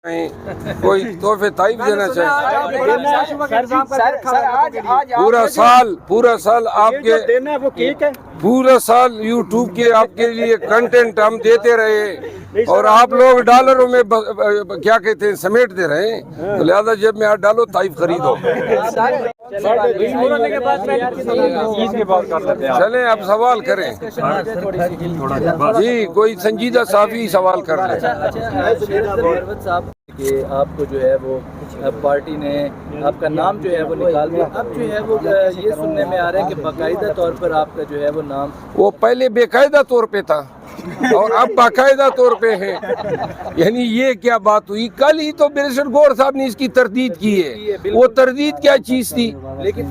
کوئی تحفے تائف دینا چاہیے. پورا سال آپ کے پورا سال یوٹیوب کے آپ کے لیے کنٹینٹ ہم دیتے رہے اور آپ لوگ ڈالروں میں کیا کہتے ہیں سمیٹ دے رہے ہیں, تو لہذا جب میں ڈالو تائف خریدو. چلیں اب سوال کریں. جی کوئی سنجیدہ صحافی سوال کر لیں. کہ آپ کو جو ہے وہ پارٹی نے آپ کا نام جو ہے وہ نکال دیا, اب جو ہے وہ یہ سننے میں آ رہا ہے کہ باقاعدہ طور پر آپ کا جو ہے وہ نام وہ پہلے بے قاعدہ طور پہ تھا اور اب باقاعدہ طور پہ ہے. یعنی یہ کیا بات ہوئی؟ کل ہی تو بیرسٹر گور صاحب نے اس کی تردید کی ہے. وہ تردید کیا چیز تھی؟ لیکن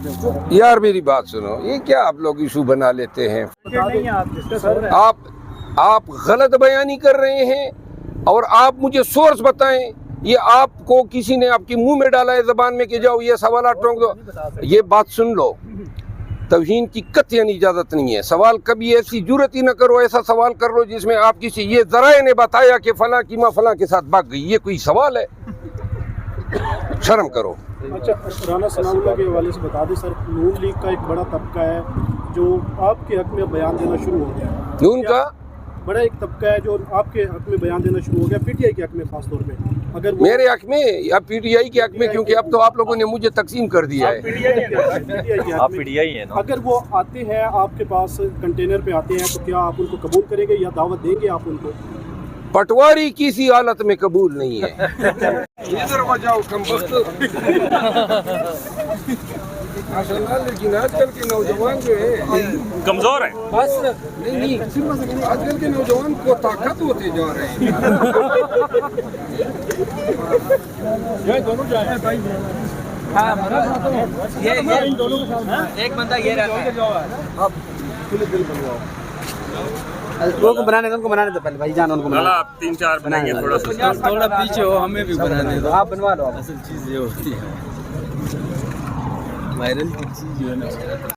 یار میری بات سنو, یہ کیا آپ لوگ ایشو بنا لیتے ہیں؟ آپ غلط بیانی کر رہے ہیں اور آپ مجھے سورس بتائیں. یہ آپ کو کسی نے آپ کے منہ میں ڈالا ہے زبان میں کہ جاؤ یہ سوالات ٹونک دو. یہ بات سن لو, توہین کی قطعاً اجازت نہیں ہے. سوال کبھی ایسی جرت ہی نہ کرو, ایسا سوال کر لو جس میں آپ کسی یہ ذرائع نے بتایا کہ فلاں کی ماں فلاں کے ساتھ بھاگ گئی. یہ کوئی سوال ہے؟ شرم کرو. اچھا, رانا ثناء اللہ کے حوالے سے بتا دیں سر, نون لیگ کا ایک بڑا طبقہ ہے جو آپ کے حق میں بیان دینا شروع ہو گیا. نون کا بڑا ایک طبقہ ہے جو آپ کے حق میں بیان دینا شروع ہو گیا, پی ٹی آئی کے حق میں خاص طور پہ. اگر میرے حق میں یا پی ٹی آئی کے حق میں؟ کیونکہ اب تو آپ لوگوں نے مجھے تقسیم کر دیا ہے. آپ پی ٹی آئی ہیں, اگر وہ آتے ہیں آپ کے پاس کنٹینر پہ آتے ہیں تو کیا آپ ان کو قبول کریں گے یا دعوت دیں گے آپ ان کو؟ پٹواری کسی حالت میں قبول نہیں ہے. ادھر بجاؤ کم وقت. لیکن آج کل کے نوجوان جو ہے کمزور ہے. بس نہیں, آج کل کے نوجوان کو طاقت ہوتے جا رہے ہیں. ایک بندہ یہ رہتا ہے لوگوں کو بنانے دو, ان کو بنانے دو پہلے بھائی جان, ان کو بنانے آپ 3-4 بنائیں گے, تھوڑا پیچھے ہو, ہمیں بھی بنانے دو. آپ بنوا لو. اصل چیز یہ ہوتی ہے وائرل چیز جو ہے نا.